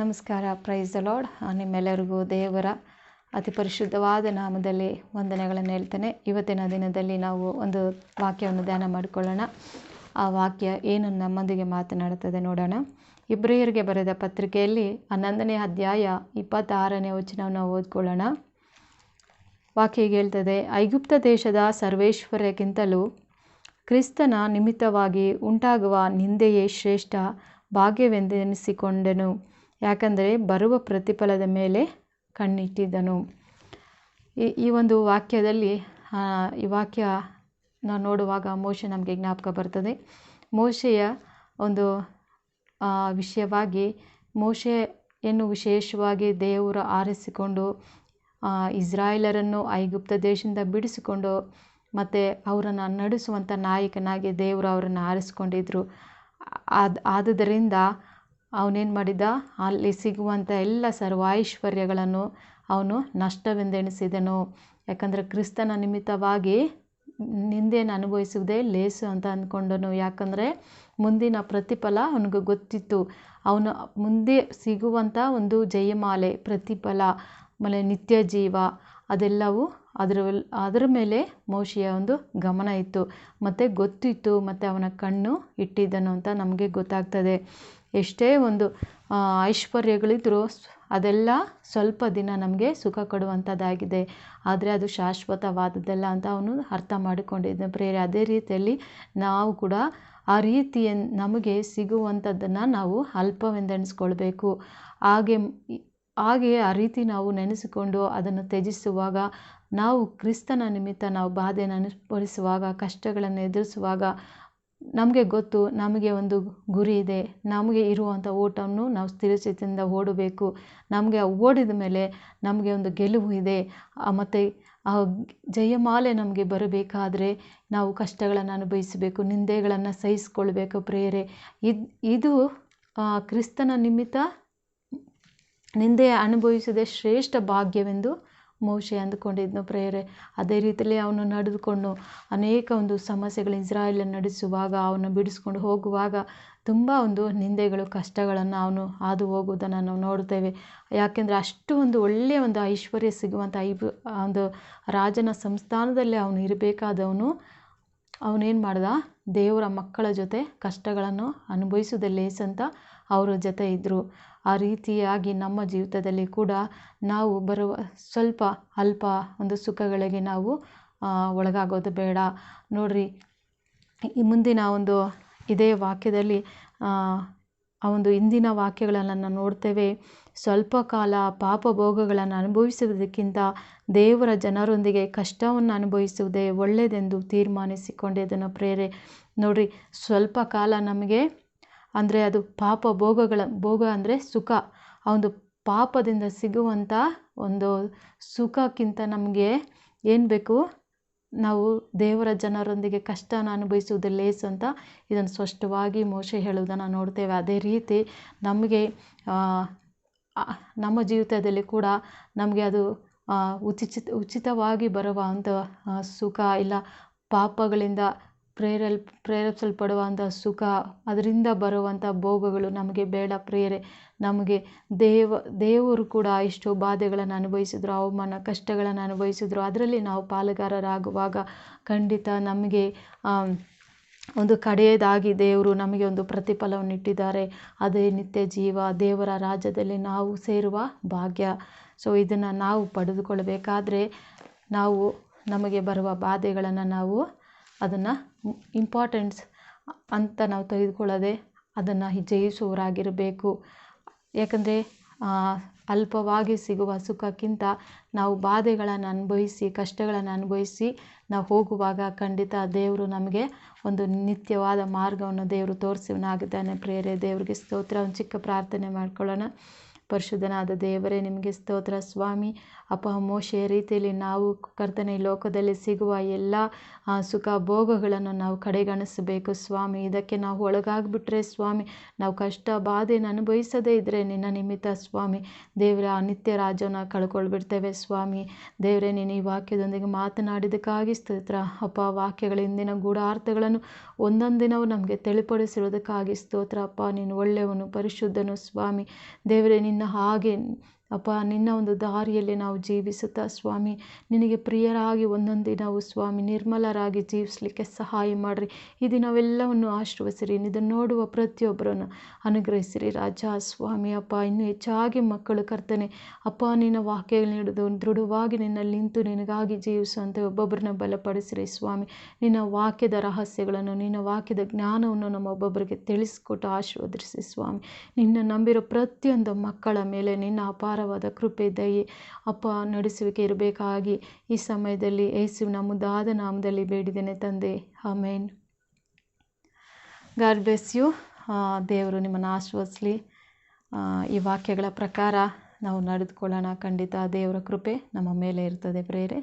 ನಮಸ್ಕಾರ. Praise the lord. ನಿಮ್ಮೆಲ್ಲರಿಗೂ ದೇವರ ಅತಿ ಪರಿಶುದ್ಧವಾದ ನಾಮದಲ್ಲಿ ವಂದನೆಗಳನ್ನು ಹೇಳ್ತೇನೆ. ಇವತ್ತಿನ ದಿನದಲ್ಲಿ ನಾವು ಒಂದು ವಾಕ್ಯವನ್ನು ಧ್ಯಾನ ಮಾಡಿಕೊಳ್ಳೋಣ. ಆ ವಾಕ್ಯ ಏನು ನಮ್ಮೊಂದಿಗೆ ಮಾತನಾಡುತ್ತದೆ ನೋಡೋಣ. ಇಬ್ರಿಯರಿಗೆ ಬರೆದ ಪತ್ರಿಕೆಯಲ್ಲಿ 11ನೇ ಅಧ್ಯಾಯ 26ನೇ ವಚನವನ್ನು ಓದ್ಕೊಳ್ಳೋಣ. ವಾಕ್ಯ ಹೀಗೆ ಹೇಳ್ತದೆ: ಐಗುಪ್ತ ದೇಶದ ಸರ್ವೇಶ್ವರ್ಯಕ್ಕಿಂತಲೂ ಕ್ರಿಸ್ತನ ನಿಮಿತ್ತವಾಗಿ ಉಂಟಾಗುವ ನಿಂದೆಯೇ ಶ್ರೇಷ್ಠ ಭಾಗ್ಯವೆಂದೆನಿಸಿಕೊಂಡೆನು, ಯಾಕಂದರೆ ಬರುವ ಪ್ರತಿಫಲದ ಮೇಲೆ ಕಣ್ಣಿಟ್ಟಿದ್ದನು. ಈ ಒಂದು ವಾಕ್ಯದಲ್ಲಿ ಈ ವಾಕ್ಯ ನಾವು ನೋಡುವಾಗ ಮೋಶೆ ನಮಗೆ ಜ್ಞಾಪಕ ಬರ್ತದೆ. ಮೋಶೆಯ ಒಂದು ವಿಷಯವಾಗಿ ಮೋಶೆಯನ್ನು ವಿಶೇಷವಾಗಿ ದೇವರು ಆರಿಸಿಕೊಂಡು ಇಸ್ರಾಯೇಲರನ್ನು ಐಗುಪ್ತ ದೇಶದಿಂದ ಬಿಡಿಸಿಕೊಂಡು ಮತ್ತು ಅವರನ್ನು ನಡೆಸುವಂಥ ನಾಯಕನಾಗಿ ದೇವರು ಅವರನ್ನು ಆರಿಸ್ಕೊಂಡಿದ್ರು. ಆದುದರಿಂದ ಅವನೇನು ಮಾಡಿದ, ಅಲ್ಲಿ ಸಿಗುವಂಥ ಎಲ್ಲ ಸರ್ವೈಶ್ವರ್ಯಗಳನ್ನು ಅವನು ನಷ್ಟವೆಂದೆಣಿಸಿದನು. ಯಾಕಂದರೆ ಕ್ರಿಸ್ತನ ನಿಮಿತ್ತವಾಗಿ ನಿಂದೆಯನ್ನು ಅನುಭವಿಸುವುದೇ ಲೇಸು ಅಂತ ಅಂದ್ಕೊಂಡನು. ಯಾಕಂದರೆ ಮುಂದಿನ ಪ್ರತಿಫಲ ಅವನಿಗೆ ಗೊತ್ತಿತ್ತು. ಅವನು ಮುಂದೆ ಸಿಗುವಂಥ ಒಂದು ಜಯಮಾಲೆ, ಪ್ರತಿಫಲ, ಆಮೇಲೆ ನಿತ್ಯ ಜೀವ, ಅದೆಲ್ಲವೂ ಅದರ ಮೇಲೆ ಮೋಶೆಯ ಒಂದು ಗಮನ ಇತ್ತು ಮತ್ತು ಗೊತ್ತಿತ್ತು, ಮತ್ತು ಅವನ ಕಣ್ಣು ಇಟ್ಟಿದ್ದನು ಅಂತ ನಮಗೆ ಗೊತ್ತಾಗ್ತದೆ. ಎಷ್ಟೇ ಒಂದು ಐಶ್ವರ್ಯಗಳಿದ್ರೂ ಅದೆಲ್ಲ ಸ್ವಲ್ಪ ದಿನ ನಮಗೆ ಸುಖ ಕೊಡುವಂಥದ್ದಾಗಿದೆ, ಆದರೆ ಅದು ಶಾಶ್ವತವಾದದ್ದಲ್ಲ ಅಂತ ಅವನು ಅರ್ಥ ಮಾಡಿಕೊಂಡಿದ್ದ ಪ್ರೇರೆ. ಅದೇ ರೀತಿಯಲ್ಲಿ ನಾವು ಕೂಡ ಆ ರೀತಿಯ ನಮಗೆ ಸಿಗುವಂಥದ್ದನ್ನು ನಾವು ಅಲ್ಪವೆಂದೆಣಿಸ್ಕೊಳ್ಬೇಕು. ಹಾಗೆ ಆ ರೀತಿ ನಾವು ನೆನೆಸಿಕೊಂಡು ಅದನ್ನು ತ್ಯಜಿಸುವಾಗ, ನಾವು ಕ್ರಿಸ್ತನ ನಿಮಿತ್ತ ನಾವು ಬಾಧೆಯನ್ನು ಅನುಭವಿಸುವಾಗ, ಕಷ್ಟಗಳನ್ನು ಎದುರಿಸುವಾಗ ನಮಗೆ ಗೊತ್ತು, ನಮಗೆ ಒಂದು ಗುರಿ ಇದೆ. ನಮಗೆ ಇರುವಂಥ ಓಟವನ್ನು ನಾವು ಸ್ಥಿರಚಿತ್ತದಿಂದ ಓಡಬೇಕು. ನಮಗೆ ಓಡಿದ ಮೇಲೆ ನಮಗೆ ಒಂದು ಗೆಲುವು ಇದೆ. ಮತ್ತು ಆ ಜಯಮಾಲೆ ನಮಗೆ ಬರಬೇಕಾದ್ರೆ ನಾವು ಕಷ್ಟಗಳನ್ನು ಅನುಭವಿಸಬೇಕು, ನಿಂದೆಗಳನ್ನು ಸಹಿಸಿಕೊಳ್ಬೇಕು ಪ್ರೇರೆ. ಇದು ಕ್ರಿಸ್ತನ ನಿಮಿತ್ತ ನಿಂದೆ ಅನುಭವಿಸದೆ ಶ್ರೇಷ್ಠ ಭಾಗ್ಯವೆಂದು ಮೋಶೆ ಅಂದುಕೊಂಡಿದ್ನು ಪ್ರೇರೆ. ಅದೇ ರೀತಿಯಲ್ಲಿ ಅವನು ನಡೆದುಕೊಂಡು ಅನೇಕ ಒಂದು ಸಮಸ್ಯೆಗಳು ಇಸ್ರಾಯೇಲನ್ನು ನಡೆಸುವಾಗ, ಅವನು ಬಿಡಿಸ್ಕೊಂಡು ಹೋಗುವಾಗ ತುಂಬ ಒಂದು ನಿಂದೆಗಳು, ಕಷ್ಟಗಳನ್ನು ಅವನು ಹಾದು ಹೋಗುವುದನ್ನು ನಾವು ನೋಡ್ತೇವೆ. ಯಾಕೆಂದರೆ ಅಷ್ಟು ಒಂದು ಒಳ್ಳೆಯ ಒಂದು ಐಶ್ವರ್ಯ ಸಿಗುವಂಥ ಒಂದು ರಾಜನ ಸಂಸ್ಥಾನದಲ್ಲಿ ಅವನು ಇರಬೇಕಾದವನು, ಅವನೇನು ಮಾಡ್ದ, ದೇವರ ಮಕ್ಕಳ ಜೊತೆ ಕಷ್ಟಗಳನ್ನು ಅನುಭವಿಸುವುದೇ ಲೇಸಂತ ಅವರ ಜೊತೆ ಇದ್ದರು. ಆ ರೀತಿಯಾಗಿ ನಮ್ಮ ಜೀವಿತದಲ್ಲಿ ಕೂಡ ನಾವು ಬರುವ ಸ್ವಲ್ಪ ಅಲ್ಪ ಒಂದು ಸುಖಗಳಿಗೆ ನಾವು ಒಳಗಾಗೋದು ಬೇಡ. ನೋಡ್ರಿ, ಈ ಮುಂದಿನ ಒಂದು ಇದೇ ವಾಕ್ಯದಲ್ಲಿ ಆ ಒಂದು ಇಂದಿನ ವಾಕ್ಯಗಳನ್ನು ನೋಡ್ತೇವೆ. ಸ್ವಲ್ಪ ಕಾಲ ಪಾಪ ಭೋಗಗಳನ್ನು ಅನುಭವಿಸುವುದಕ್ಕಿಂತ ದೇವರ ಜನರೊಂದಿಗೆ ಕಷ್ಟವನ್ನು ಅನುಭವಿಸುವುದೇ ಒಳ್ಳೆಯದೆಂದು ತೀರ್ಮಾನಿಸಿಕೊಂಡಿದ್ದನು ಪ್ರೇರೆ. ನೋಡ್ರಿ, ಸ್ವಲ್ಪ ಕಾಲ ನಮಗೆ ಅಂದರೆ ಅದು ಭೋಗ ಅಂದರೆ ಸುಖ. ಆ ಒಂದು ಪಾಪದಿಂದ ಸಿಗುವಂಥ ಒಂದು ಸುಖಕ್ಕಿಂತ ನಮಗೆ ಏನು ಬೇಕು, ನಾವು ದೇವರ ಜನರೊಂದಿಗೆ ಕಷ್ಟನ ಅನುಭವಿಸುವುದು ಲೇಸು ಅಂತ ಇದನ್ನು ಸ್ಪಷ್ಟವಾಗಿ ಮೋಶೆ ಹೇಳುವುದನ್ನು ನೋಡ್ತೇವೆ. ಅದೇ ರೀತಿ ನಮಗೆ ನಮ್ಮ ಜೀವಿತದಲ್ಲಿ ಕೂಡ ನಮಗೆ ಅದು ಉಚಿತವಾಗಿ ಬರುವಂಥ ಸುಖ ಇಲ್ಲ, ಪಾಪಗಳಿಂದ ಪ್ರೇರೇಪಿಸಲ್ಪಡುವಂಥ ಸುಖ, ಅದರಿಂದ ಬರುವಂಥ ಭೋಗಗಳು ನಮಗೆ ಬೇಡ ಪ್ರೇರೆ. ನಮಗೆ ದೇವರು ಕೂಡ ಎಷ್ಟೋ ಬಾಧೆಗಳನ್ನು ಅನುಭವಿಸಿದ್ರು, ಅವಮಾನ ಕಷ್ಟಗಳನ್ನು ಅನುಭವಿಸಿದ್ರು. ಅದರಲ್ಲಿ ನಾವು ಪಾಲುಗಾರರಾಗುವಾಗ ಖಂಡಿತ ನಮಗೆ ಒಂದು ಕಡೆಯದಾಗಿ ದೇವರು ನಮಗೆ ಒಂದು ಪ್ರತಿಫಲವನ್ನು ಇಟ್ಟಿದ್ದಾರೆ. ಅದೇ ನಿತ್ಯ ಜೀವ, ದೇವರ ರಾಜ್ಯದಲ್ಲಿ ನಾವು ಸೇರುವ ಭಾಗ್ಯ. ಸೊ ಇದನ್ನು ನಾವು ಪಡೆದುಕೊಳ್ಳಬೇಕಾದ್ರೆ ನಾವು ನಮಗೆ ಬರುವ ಬಾಧೆಗಳನ್ನು ನಾವು ಅದನ್ನು ಇಂಪಾರ್ಟೆನ್ಸ್ ಅಂತ ನಾವು ತೆಗೆದುಕೊಳ್ಳದೆ ಅದನ್ನು ಜಯಿಸುವವರಾಗಿರಬೇಕು. ಯಾಕಂದರೆ ಅಲ್ಪವಾಗಿ ಸಿಗುವ ಸುಖಕ್ಕಿಂತ ನಾವು ಬಾಧೆಗಳನ್ನು ಅನುಭವಿಸಿ, ಕಷ್ಟಗಳನ್ನು ಅನುಭವಿಸಿ ನಾವು ಹೋಗುವಾಗ ಖಂಡಿತ ದೇವರು ನಮಗೆ ಒಂದು ನಿತ್ಯವಾದ ಮಾರ್ಗವನ್ನು ದೇವರು ತೋರಿಸುವನಾಗಿದ್ದಾನೆ ಪ್ರೇರೆ. ದೇವರಿಗೆ ಸ್ತೋತ್ರ. ಒಂದು ಚಿಕ್ಕ ಪ್ರಾರ್ಥನೆ ಮಾಡ್ಕೊಳ್ಳೋಣ. ಪರಿಶುದ್ಧನಾದ ದೇವರೇ, ನಿಮಗೆ ಸ್ತೋತ್ರ ಸ್ವಾಮಿ. ಅಪ್ಪ ಮೋಶೆಯ ರೀತಿಯಲ್ಲಿ ನಾವು ಕರ್ತನೆ ಈ ಲೋಕದಲ್ಲಿ ಸಿಗುವ ಎಲ್ಲ ಸುಖ ಭೋಗಗಳನ್ನು ನಾವು ಕಡೆಗಣಿಸಬೇಕು ಸ್ವಾಮಿ. ಇದಕ್ಕೆ ನಾವು ಒಳಗಾಗ್ಬಿಟ್ರೆ ಸ್ವಾಮಿ, ನಾವು ಕಷ್ಟ ಬಾಧೆಯನ್ನು ಅನುಭವಿಸದೇ ಇದ್ದರೆ ನಿನ್ನ ನಿಮಿತ್ತ ಸ್ವಾಮಿ ದೇವರ ಆ ನಿತ್ಯ ರಾಜ್ಯವನ್ನು ಕಳ್ಕೊಳ್ಬಿಡ್ತೇವೆ ಸ್ವಾಮಿ. ದೇವರೇ, ನೀನು ಈ ವಾಕ್ಯದೊಂದಿಗೆ ಮಾತನಾಡಿದ್ದಕ್ಕಾಗಿ ಸ್ತೋತ್ರ ಅಪ್ಪ. ವಾಕ್ಯಗಳ ಹಿಂದಿನ ಗೂಢಾರ್ಥಗಳನ್ನು ಒಂದೊಂದು ದಿನವೂ ನಮಗೆ ತಿಳಿಪಡಿಸಿರೋದಕ್ಕಾಗಿ ಸ್ತೋತ್ರ ಅಪ್ಪ. ನೀನು ಒಳ್ಳೆಯವನು, ಪರಿಶುದ್ಧನು ಸ್ವಾಮಿ. ದೇವರೇ, ನಿನ್ನ ಹಾಗೆ ಅಪ್ಪ ನಿನ್ನ ಒಂದು ದಾರಿಯಲ್ಲಿ ನಾವು ಜೀವಿಸುತ್ತಾ ಸ್ವಾಮಿ ನಿನಗೆ ಪ್ರಿಯರಾಗಿ ಒಂದೊಂದು ದಿನವು ಸ್ವಾಮಿ ನಿರ್ಮಲರಾಗಿ ಜೀವಿಸಲಿಕ್ಕೆ ಸಹಾಯ ಮಾಡಿರಿ. ಈ ದಿನವೆಲ್ಲವನ್ನು ಆಶೀರ್ವದಿಸಿರಿ. ಇದನ್ನು ನೋಡುವ ಪ್ರತಿಯೊಬ್ಬರನ್ನು ಅನುಗ್ರಹಿಸಿರಿ ರಾಜ ಸ್ವಾಮಿ. ಅಪ್ಪ ಇನ್ನೂ ಹೆಚ್ಚಾಗಿ ಮಕ್ಕಳು ಕರ್ತನೆ ಅಪ್ಪ ನಿನ್ನ ವಾಕ್ಯಗಳನ್ನ ಹಿಡಿದು ದೃಢವಾಗಿ ನಿನ್ನಲ್ಲಿ ನಿಂತು ನಿನಗಾಗಿ ಜೀವಿಸುವಂತೆ ಒಬ್ಬೊಬ್ಬರನ್ನ ಬಲಪಡಿಸಿರಿ ಸ್ವಾಮಿ. ನಿನ್ನ ವಾಕ್ಯದ ರಹಸ್ಯಗಳನ್ನು, ನಿನ್ನ ವಾಕ್ಯದ ಜ್ಞಾನವನ್ನು ನಮ್ಮ ಒಬ್ಬೊಬ್ಬರಿಗೆ ತಿಳಿಸ್ಕೊಟ್ಟು ಆಶೀರ್ವದಿಸಿ ಸ್ವಾಮಿ. ನಿನ್ನ ನಂಬಿರೋ ಪ್ರತಿಯೊಂದು ಮಕ್ಕಳ ಮೇಲೆ ನಿನ್ನ ಅಪಾರವಾದ ಕೃಪೆ, ದಯೆ ಅಪ್ಪ ನಡೆಸುವಿಕೆ ಇರಬೇಕಾಗಿ ಈ ಸಮಯದಲ್ಲಿ ಯೇಸುವಿನ ಮುದ್ದಾದ ನಾಮದಲ್ಲಿ ಬೇಡಿದ್ದೇನೆ ತಂದೆ, ಆಮೇನ್. God bless you. ದೇವರು ನಿಮ್ಮನ್ನು ಆಶೀರ್ವದಿಸಲಿ. ಈ ವಾಕ್ಯಗಳ ಪ್ರಕಾರ ನಾವು ನಡೆದುಕೊಳ್ಳೋಣ. ಖಂಡಿತ ದೇವರ ಕೃಪೆ ನಮ್ಮ ಮೇಲೆ ಇರ್ತದೆ ಪ್ರೇರೆ.